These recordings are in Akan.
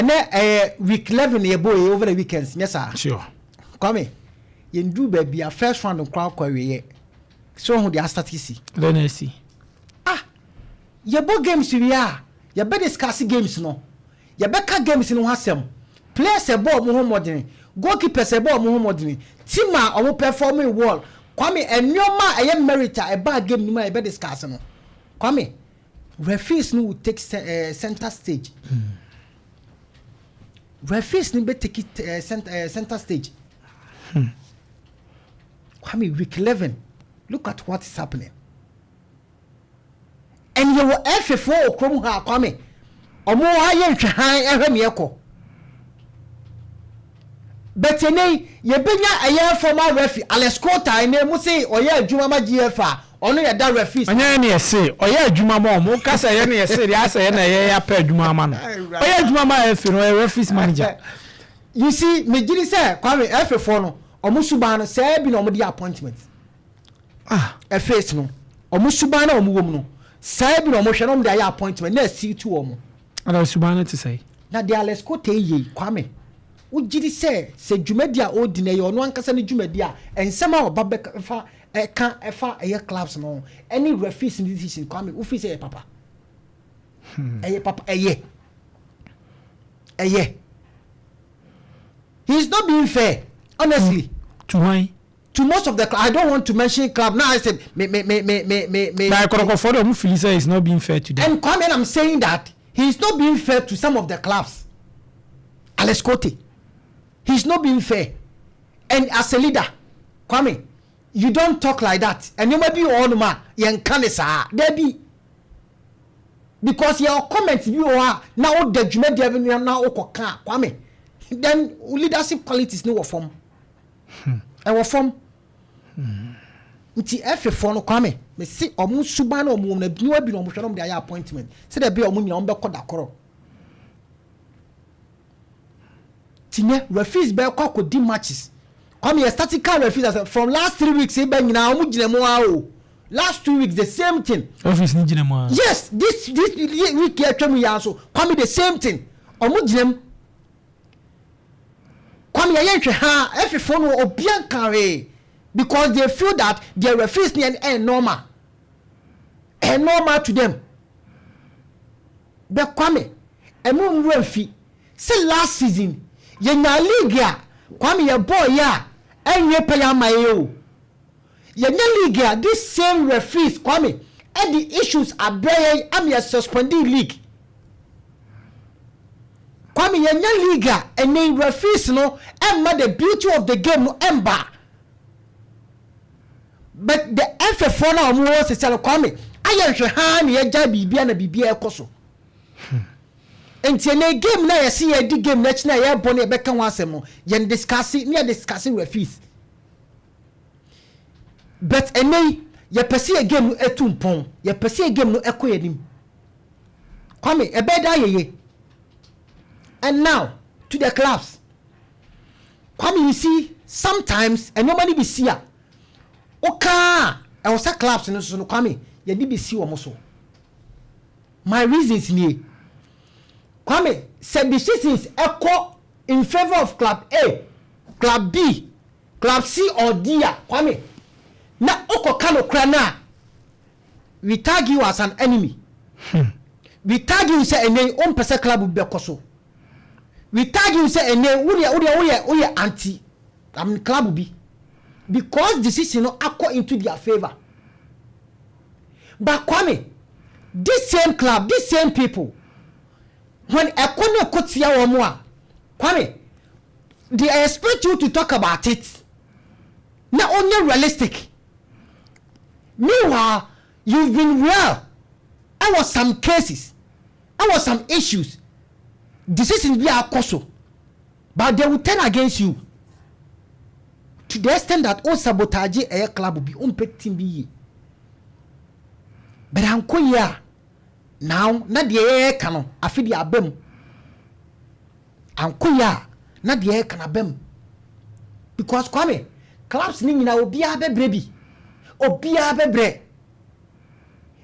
then week 11 ye boy over the weekends. Yes, sir. Sure. Come you do baby a first round of crowd query. So who the statistics? Let's see. Ye bo games we are. Ye be discuss games no. Ye be ka games no hasem. Players a ball mo modern. Goalkeepers a ball mo modern. Team a omo performing well. Kwame enyoma eye merit a bad game no e be discuss no. Kwame referees no will take center stage. Referees no be take it center stage. Kwame week 11. Look at what is happening. And you were F4 Chrome ha Kwame. Omo ha ye ntwan ehwe me ekọ. But ye benya aye former referee Alex Kota ene mu say oye adwuma ma GFA ono ye da referees. Anya ne say oye adwuma ma mo kasa ye ne say ya say na ye ya pa adwuma ma no. Oye adwuma ma referee no referees manager. You see me giri say Kwame F4 no omo suba no say bi no omo di appointment. Face no omo suba na omo wom no say bi no omo hwe no omo di appointment na see to omo. Ala suba na to say. Na de Alex Kota ye Kwame ugiri se dwumadi a odine ye ono ankasa ne dwumadi a ensema oba fa ka efa eye clubs no any referees decision Kwame ufi say papa eye papa eye he's not being fair honestly to why to most of the I don't want to mention club now. I said me like Korokofo mu feel say is not being fair to them, and Kwame I'm saying that he's not being fair to some of the clubs. Alex Kote, he's not being fair. And as a leader, Kwame, you don't talk like that. And you may be all man, you can't there be. Because your comments you are now the judgment now Kwame. Then leadership qualities no form. And form. Nti F4 no Kwame, me see omu suba na omu na biwa bi no omu hwe no dey appointment. Say there be omu nya omu be kodakoro. Tinye referees be kwakodi matches. Kwame you started car referees from last 3 weeks e be nyina omu gine mo o. Last 2 weeks the same thing. Referees ni gine mo. Yes, this week here twem ya so. Kwame the same thing. Omu ginem. Kwame ye hwe ha F4 no obian kare. Because they feel that their referees are normal. And normal to them. But Kwame, emu referee say last season, ye na league ya, Kwame ye boy ya, enye pay ya mayo. Ye na league ya, this same referees, Kwame, and the issues are brave, am ye suspending league. Kwame ye na league ya, and the referees no, and the beauty of the game no ember. But the F4 now was say Kwame aye hwe ha na ye ja bibia na bibia ekoso enti na game na ye see ye di game na china ye bone e beka ho asem no ye discussing referees but enei ye pese game no etumpon ye pese game no ekoyenim Kwame e be da ye and now to the clubs Kwame you see sometimes and nobody be see ya oka e was clubs no so no Kwame ye di be see wo so my reasons ni Kwame said decisions echo in favor of club A, club B, club C or D. Kwame na okoka no kra na we tag you as an enemy. We tag you say ene on pese club be koso. We tag you say ene we anti am club B. Because decision no accord into their favor. But Kwame, this same club, these same people, when Ekono Kotia Wamwa, Kwame, they expect you to talk about it. Not only realistic. Meanwhile, you've been real. There was some cases. There was some issues. Decisions be a koso. But they will turn against you. To the extent that all sabotage a club will be unpetting be. But I'm queer now, not the air canon, I feel the abem. I'm queer, not the air can abem. Because Kwame, clubs need now be a baby or be a baby.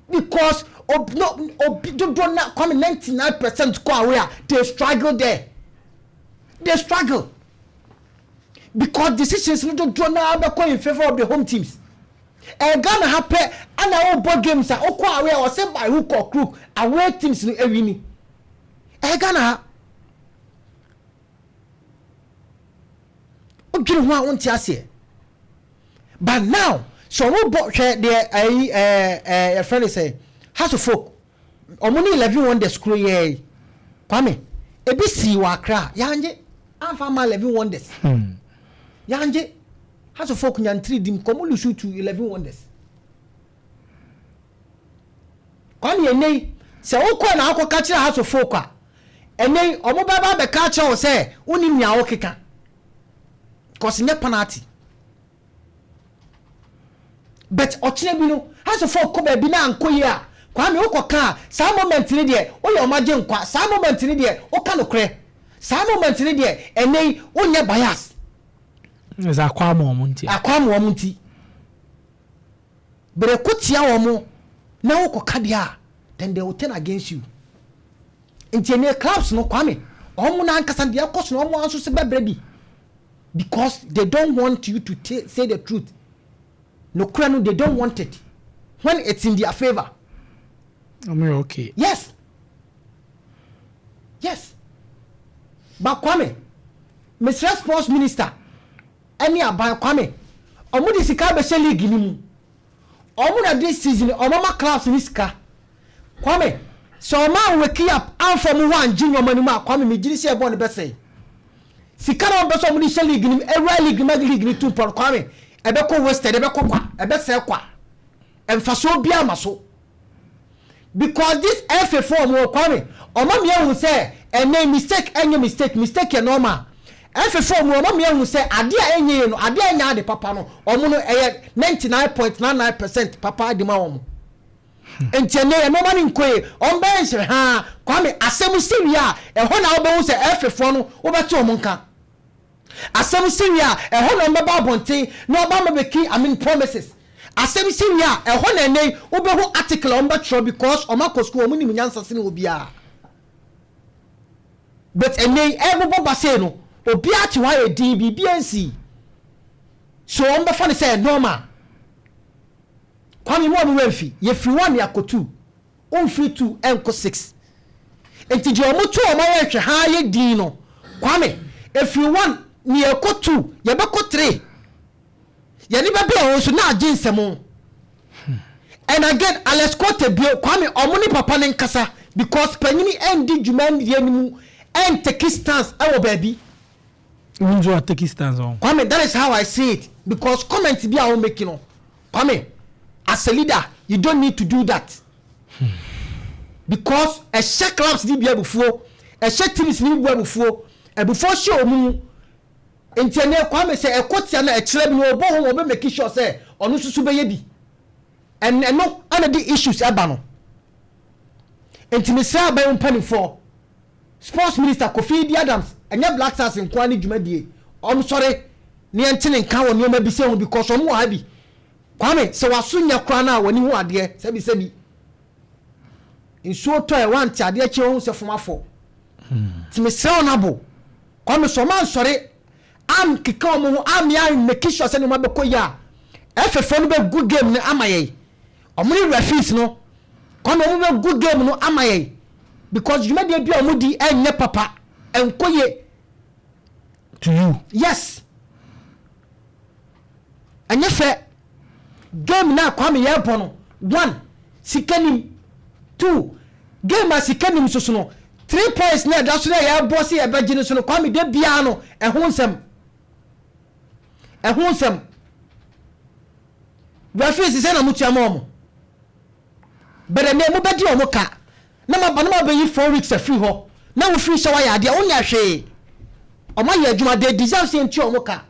Because do not come 99% where they struggle there. they struggle because decisions no do na be in favor of the home teams. Ghana happy and our board games are okwa away or say by hook or crook away teams no ewini. Ghana ogire ho a wonti ase. But now so we bought the a friend say House of Folk omuni 11 won the screw ye kwame ebi si wa kra yanje amfa ma 11 wonders yanje House of Folk nyan 3 dim komo lusu to 11 wonders kwame enei se wokọ na akọ ka kire House of Folk a enei omo baba be ka kire o se uni nya wo keka cause nye penalty but ochine bi no House of Folk ko ba bi na ankoyi a kwame ukoka sa moment ni de o ye omaje nkwa sa moment ni de o ka no kre sa moment ni de enei o nye bias za akwa mo munti bere kutia wo mo na ukoka dia then they will turn against you nti ene clubs no kwame omo na ankasa de akoso no omo anso se bebredi because they don't want you to say the truth no kra no they don't want it when it's in their favor. Okay. Yes. But Kwame, Mr. Sports Minister, any about Kwame, omo di sika be league ni mu. Omo na this season, omo ma class ni sika. Kwame, so man wake up and from one junior money ma Kwame me giri se born be say. Sika na be so omo di league ni, every league mag league ni 2 por Kwame. Ebe ko wasted, ebe ko kwa, ebe se kwa. Emfaso bia maso. Because this FA form will come omo me hu say any mistake mistake normal FA form omo me hu say ade a enye no ade anya de papa no omo no 99.99% papa de ma omo entene no mani nkoe on bench ha kwame asem siria ho na obo hu say FA form no obeto omo nka asem siria ho na mbaba bonte no oba mabeki promises asem siria ehon ene obehu article on betro because o makọ school omuni munyansa sene obia but ene ebobo base no obia ti wa edi BBNC so on be fun say normal kwami mo wenfi ye free 1 yakotu on free 2 enko 6 enti je omutu o ma ye hwe ha ye din no kwami if you 1 ni yakotu ye be ko 3 yani bebe o so na aginsemo and again let's quote a bio kwame omuni papa ne nkasa because panyini endi djuman ye nimu and take stance awo baby unjo take stance on kwame that is how I see it because comment bi a o make no kwame as a leader you don't need to do that because a share clubs ni bia bufuo a share teams ni bia bufuo e before show mu ntene kwame say ekotia na ekire bi no obo ho obe make sure say onu susu be ye bi and no ana the issues aba no ntime say aba mpani for sports minister Kofi Adams enya Black Stars nkwa ni djumadie sorry ne ntene nka wo ne ma bi se ho because omo ha bi kwame se wasunya kra na wani hu ade sebi nsuo to e want ade che ho se fomafo ntime say onabo kwame so man sorry am kika omo am ya make sure say no ma be koya FFO no be good game ne amaye omuri referees no kono omo be good game no amaye because you made be omudi enye papa enkoye to you yes enye fe game na kwame ye bono 1 sikanim 2 game sikanim so no 3 points na da so na ye boss ye begine so no kwame de bia no ehonsem referees say na mutua mo but na mu bedi o muka na ma be yi 4 weeks free ho na wo free shower ya de onya hwe o ma ya adwuma de deserve say nti o muka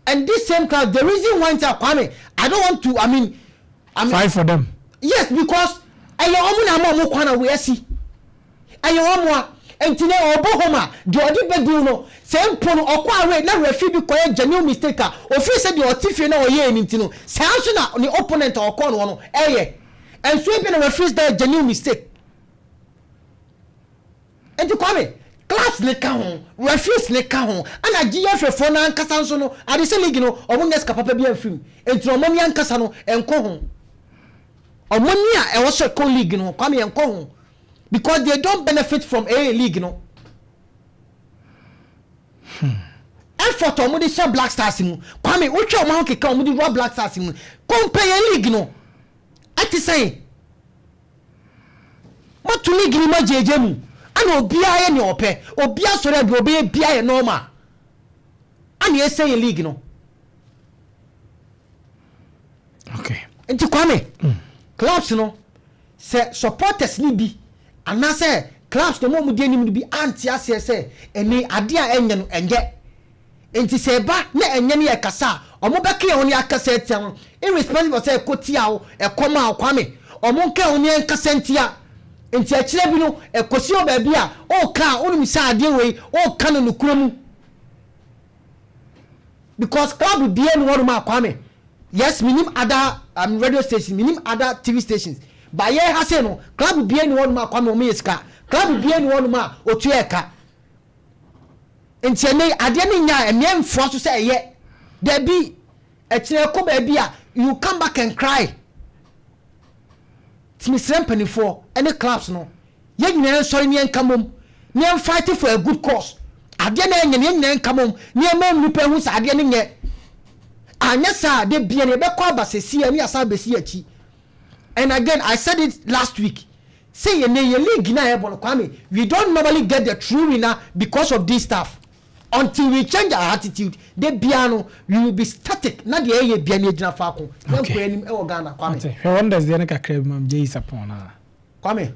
and this same class the reason why Kwame I don't want to I mean fight for them yes because ayo omu na mo kwana we asi ayo omu a entine obohoma de odi bedu no sempo no okwa we na refi bi koye genuine mistake a ofi se de otifie na oye ni ntino sanso na ni opponent okọ no eye enso bi na refi the genuine mistake enti Kwame class clubs ne ka ho referees ne ka ho ana GFA for na ankasa nso no ade se league no omo ska papa bia film enti omo ni ankasa no enko ho omo ni a e wo second league no kwame enko ho because they don't benefit from a league no effort omo de share Black Stars mu kwame wo twa omo keka omo de raw Black Stars mu compare league no ati say what to league ni ma jeje mu ana obia ye ne ope obia sore de obia bia ye normal ana ye say league no okay enti kwame clubs no se supporters ni bi ana se clubs no mo de anim bi anti ase se eni ade a enye no enye enti se ba na enye ne yakasa omo beke ye oni akasa etiam irrespective of say kotia o ekoma kwame omo nke oni enkasa ntia enti akire bi no ekosi o ba bia o ka onum sa ade we o ka no nukuramu because club bi enu wonu ma kwame yes minim other radio stations minim other TV stations ba ye ha se no club bi enu wonu ma kwame o me yeska club bi enu wonu ma otu eka enti ene ade ne nya ememfo so se ye there be akire ko ba bia you come back and cry Timi sempani for any clubs no ye nyina sorry ne enkamom ne fight for a good cause ade na enye ne nyina enkamom ne emam nipa hu sa ade ne nye anya sa de bia ne be kwa abasesi ani asa besi achi and again I said it last week say ye league na e bolo kwame we don't normally get the true winner because of this stuff until we change our attitude de bia no we will be static na de ye bia ne gina fa ko na ko anim e wo Ghana kwame okay wonders de na kakra mam je isapon na kwame